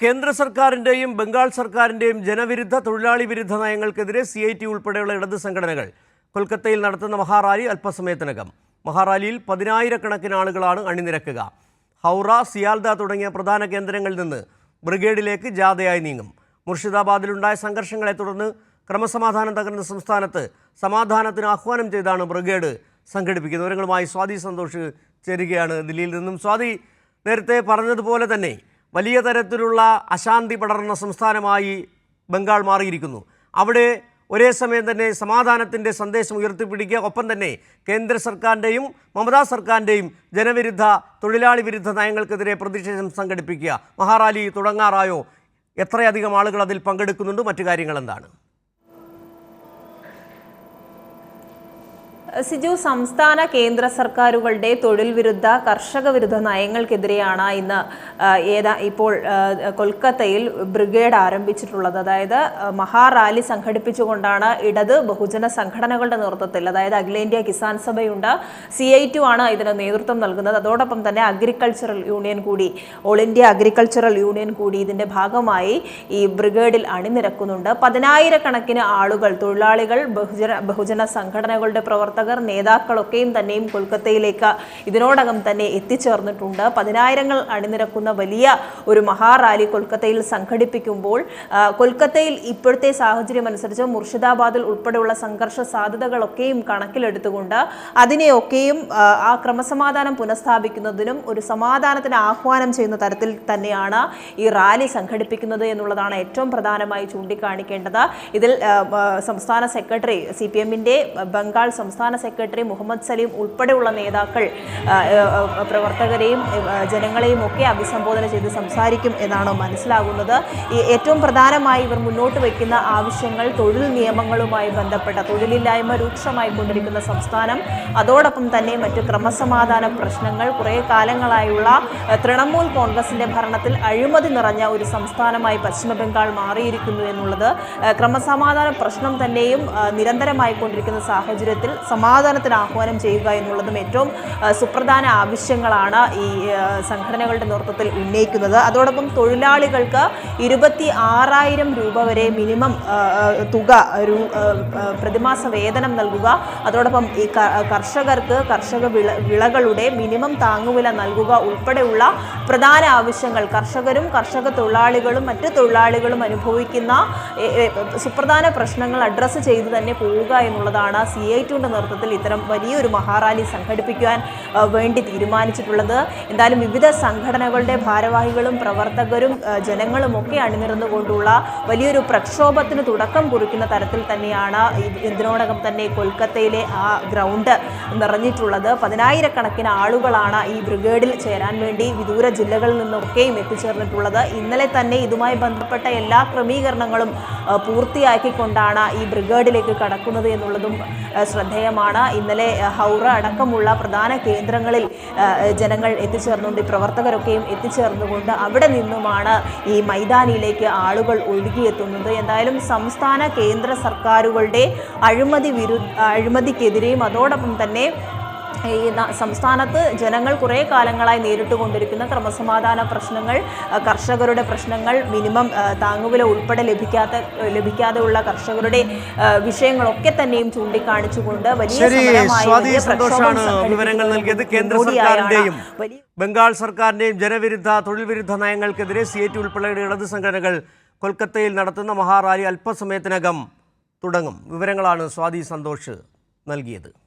കേന്ദ്ര സർക്കാരിന്റെയും ബംഗാൾ സർക്കാരിന്റെയും ജനവിരുദ്ധ തൊഴിലാളി വിരുദ്ധ നയങ്ങൾക്കെതിരെ CIT ഉൾപ്പെടെയുള്ള ഇടത് സംഘടനകൾ കൊൽക്കത്തയിൽ നടത്തുന്ന മഹാറാലി അല്പസമയത്തിനകം. മഹാറാലിയിൽ 10,000-കണക്കിന് ആളുകളാണ് അണിനിരക്കുക. ഹൗറ, സിയാൽദ തുടങ്ങിയ പ്രധാന കേന്ദ്രങ്ങളിൽ നിന്ന് ബ്രിഗേഡിലേക്ക് ജാഥയായി നീങ്ങും. മുർഷിദാബാദിലുണ്ടായ സംഘർഷങ്ങളെ തുടർന്ന് ക്രമസമാധാനം തകർന്ന സംസ്ഥാനത്ത് സമാധാനത്തിന് ആഹ്വാനം ചെയ്താണ് ബ്രിഗേഡ് സംഘടിപ്പിക്കുന്നത്. വിവരങ്ങളുമായി സ്വാതി സന്തോഷ് ചേരുകയാണ് ദില്ലിയിൽ നിന്നും. സ്വാതി, നേരത്തെ പറഞ്ഞതുപോലെ തന്നെ വലിയ തരത്തിലുള്ള അശാന്തി പടർന്ന സംസ്ഥാനമായി ബംഗാൾ മാറിയിരിക്കുന്നു. അവിടെ ഒരേ സമയം തന്നെ സമാധാനത്തിൻ്റെ സന്ദേശം ഉയർത്തിപ്പിടിക്കുക, ഒപ്പം തന്നെ കേന്ദ്ര സർക്കാരിൻ്റെയും മമതാ സർക്കാരിൻ്റെയും ജനവിരുദ്ധ തൊഴിലാളി വിരുദ്ധ നയങ്ങൾക്കെതിരെ പ്രതിഷേധം സംഘടിപ്പിക്കുക. മഹാറാലി തുടങ്ങാറായോ? എത്രയധികം ആളുകൾ അതിൽ പങ്കെടുക്കുന്നുണ്ട്? മറ്റു കാര്യങ്ങൾ എന്താണ്? സിജു, സംസ്ഥാന കേന്ദ്ര സർക്കാരുകളുടെ തൊഴിൽ വിരുദ്ധ കർഷക വിരുദ്ധ നയങ്ങൾക്കെതിരെയാണ് ഇന്ന് ഇപ്പോൾ കൊൽക്കത്തയിൽ ബ്രിഗേഡ് ആരംഭിച്ചിട്ടുള്ളത്. അതായത് മഹാറാലി സംഘടിപ്പിച്ചുകൊണ്ടാണ് ഇടത് ബഹുജന സംഘടനകളുടെ നേതൃത്വത്തിൽ, അതായത് അഖിലേന്ത്യാ കിസാൻ സഭയുണ്ട്, CIT ആണ് ഇതിന് നേതൃത്വം നൽകുന്നത്. അതോടൊപ്പം തന്നെ അഗ്രികൾച്ചറൽ യൂണിയൻ കൂടി, ഓൾ ഇന്ത്യ അഗ്രികൾച്ചറൽ യൂണിയൻ കൂടി ഇതിൻ്റെ ഭാഗമായി ഈ ബ്രിഗേഡിൽ അണിനിരക്കുന്നുണ്ട്. 10,000-കണക്കിന് ആളുകൾ, തൊഴിലാളികൾ, ബഹുജന സംഘടനകളുടെ പ്രവർത്തകർ, നേതാക്കളൊക്കെയും തന്നെയും കൊൽക്കത്തയിലേക്ക് ഇതിനോടകം തന്നെ എത്തിച്ചേർന്നിട്ടുണ്ട്. 10,000 അണിനിരക്കുന്ന വലിയ ഒരു മഹാറാലി കൊൽക്കത്തയിൽ സംഘടിപ്പിക്കുമ്പോൾ കൊൽക്കത്തയിൽ ഇപ്പോഴത്തെ സാഹചര്യം അനുസരിച്ച് മുർഷിദാബാദിൽ ഉൾപ്പെടെയുള്ള സംഘർഷ സാധ്യതകളൊക്കെയും കണക്കിലെടുത്തുകൊണ്ട് അതിനെയൊക്കെയും ആ ക്രമസമാധാനം പുനഃസ്ഥാപിക്കുന്നതിനും ഒരു സമാധാനത്തിന് ആഹ്വാനം ചെയ്യുന്ന തരത്തിൽ തന്നെയാണ് ഈ റാലി സംഘടിപ്പിക്കുന്നത് എന്നുള്ളതാണ് ഏറ്റവും പ്രധാനമായി ചൂണ്ടിക്കാണിക്കേണ്ടത്. ഇതിൽ സംസ്ഥാന സെക്രട്ടറി, CPM-ന്റെ ബംഗാൾ സംസ്ഥാന സെക്രട്ടറി മുഹമ്മദ് സലീം ഉൾപ്പെടെയുള്ള നേതാക്കൾ പ്രവർത്തകരെയും ജനങ്ങളെയും ഒക്കെ അഭിസംബോധന ചെയ്ത് സംസാരിക്കും എന്നാണ് മനസ്സിലാകുന്നത്. ഏറ്റവും പ്രധാനമായി ഇവർ മുന്നോട്ട് വയ്ക്കുന്ന ആവശ്യങ്ങൾ തൊഴിൽ നിയമങ്ങളുമായി ബന്ധപ്പെട്ട, തൊഴിലില്ലായ്മ രൂക്ഷമായി കൊണ്ടിരിക്കുന്ന സംസ്ഥാനം, അതോടൊപ്പം തന്നെ മറ്റ് ക്രമസമാധാന പ്രശ്നങ്ങൾ, കുറേ കാലങ്ങളായുള്ള തൃണമൂൽ കോൺഗ്രസിന്റെ ഭരണത്തിൽ അഴിമതി നിറഞ്ഞ ഒരു സംസ്ഥാനമായി പശ്ചിമ ബംഗാൾ മാറിയിരിക്കുന്നു എന്നുള്ളത്, ക്രമസമാധാന പ്രശ്നം തന്നെയും നിരന്തരമായി കൊണ്ടിരിക്കുന്ന സാഹചര്യത്തിൽ സമാധാനത്തിന് ആഹ്വാനം ചെയ്യുക എന്നുള്ളതും ഏറ്റവും സുപ്രധാന ആവശ്യങ്ങളാണ് ഈ സംഘടനകളുടെ നേതൃത്വത്തിൽ ഉന്നയിക്കുന്നത്. അതോടൊപ്പം തൊഴിലാളികൾക്ക് 26,000 രൂപ വരെ മിനിമം തുക, പ്രതിമാസ വേതനം നൽകുക, അതോടൊപ്പം ഈ കർഷകർക്ക് കർഷക വിളകളുടെ മിനിമം താങ്ങുവില നൽകുക ഉൾപ്പെടെയുള്ള പ്രധാന ആവശ്യങ്ങൾ കർഷകരും കർഷക തൊഴിലാളികളും മറ്റ് തൊഴിലാളികളും അനുഭവിക്കുന്ന സുപ്രധാന പ്രശ്നങ്ങൾ അഡ്രസ്സ് ചെയ്ത് തന്നെ പോവുക എന്നുള്ളതാണ് CIT-യുടെ നേതൃത്വത്തിൽ ഇത്തരം വലിയൊരു മഹാറാലി സംഘടിപ്പിക്കുവാൻ വേണ്ടി തീരുമാനിച്ചിട്ടുള്ളത്. എന്തായാലും വിവിധ സംഘടനകളുടെ ഭാരവാഹികളും പ്രവർത്തകരും ജനങ്ങളും ഒക്കെ അണിനിരന്നുകൊണ്ടുള്ള വലിയൊരു പ്രക്ഷോഭത്തിന് തുടക്കം കുറിക്കുന്ന തരത്തിൽ തന്നെയാണ് ഇതിനോടകം തന്നെ കൊൽക്കത്തയിലെ ആ ഗ്രൗണ്ട് നിറഞ്ഞിട്ടുള്ളത്. 10,000-കണക്കിന് ആളുകളാണ് ഈ ബ്രിഗേഡിൽ ചേരാൻ വേണ്ടി വിദൂര ജില്ലകളിൽ നിന്നൊക്കെയും എത്തിച്ചേർന്നിട്ടുള്ളത്. ഇന്നലെ തന്നെ ഇതുമായി ബന്ധപ്പെട്ട എല്ലാ ക്രമീകരണങ്ങളും പൂർത്തിയാക്കിക്കൊണ്ടാണ് ഈ ബ്രിഗേഡിലേക്ക് കടക്കുന്നത് എന്നുള്ളതും ശ്രദ്ധേയമാണ്. ഇന്നലെ ഹൗറ അടക്കമുള്ള പ്രധാന കേന്ദ്രങ്ങളിൽ ജനങ്ങൾ എത്തിച്ചേർന്നുകൊണ്ട്, പ്രവർത്തകരൊക്കെയും എത്തിച്ചേർന്നുകൊണ്ട് അവിടെ നിന്നുമാണ് ഈ മൈതാനിയിലേക്ക് ആളുകൾ ഒഴുകിയെത്തുന്നത്. എന്തായാലും സംസ്ഥാന കേന്ദ്ര സർക്കാരുകളുടെ അഴിമതിക്കെതിരെയും അതോടൊപ്പം തന്നെ ഈ സംസ്ഥാനത്ത് ജനങ്ങൾ കുറേ കാലങ്ങളായി നേരിട്ടുകൊണ്ടിരിക്കുന്ന ക്രമസമാധാന പ്രശ്നങ്ങൾ, കർഷകരുടെ പ്രശ്നങ്ങൾ, മിനിമം താങ്ങുവില ഉൾപ്പെടെ ലഭിക്കാതെയുള്ള കർഷകരുടെ വിഷയങ്ങളൊക്കെ തന്നെയും ചൂണ്ടിക്കാണിച്ചുകൊണ്ട് വലിയ വിവരങ്ങൾ നൽകിയത്. കേന്ദ്ര സർക്കാരിന്റെയും ബംഗാൾ സർക്കാരിന്റെയും ജനവിരുദ്ധ തൊഴിൽ വിരുദ്ധ നയങ്ങൾക്കെതിരെ CIT ഉൾപ്പെടെയുള്ള ഇടത് സംഘടനകൾ കൊൽക്കത്തയിൽ നടത്തുന്ന മഹാറാലി അല്പസമയത്തിനകം തുടങ്ങും. വിവരങ്ങളാണ് സ്വാതി സന്തോഷ് നൽകിയത്.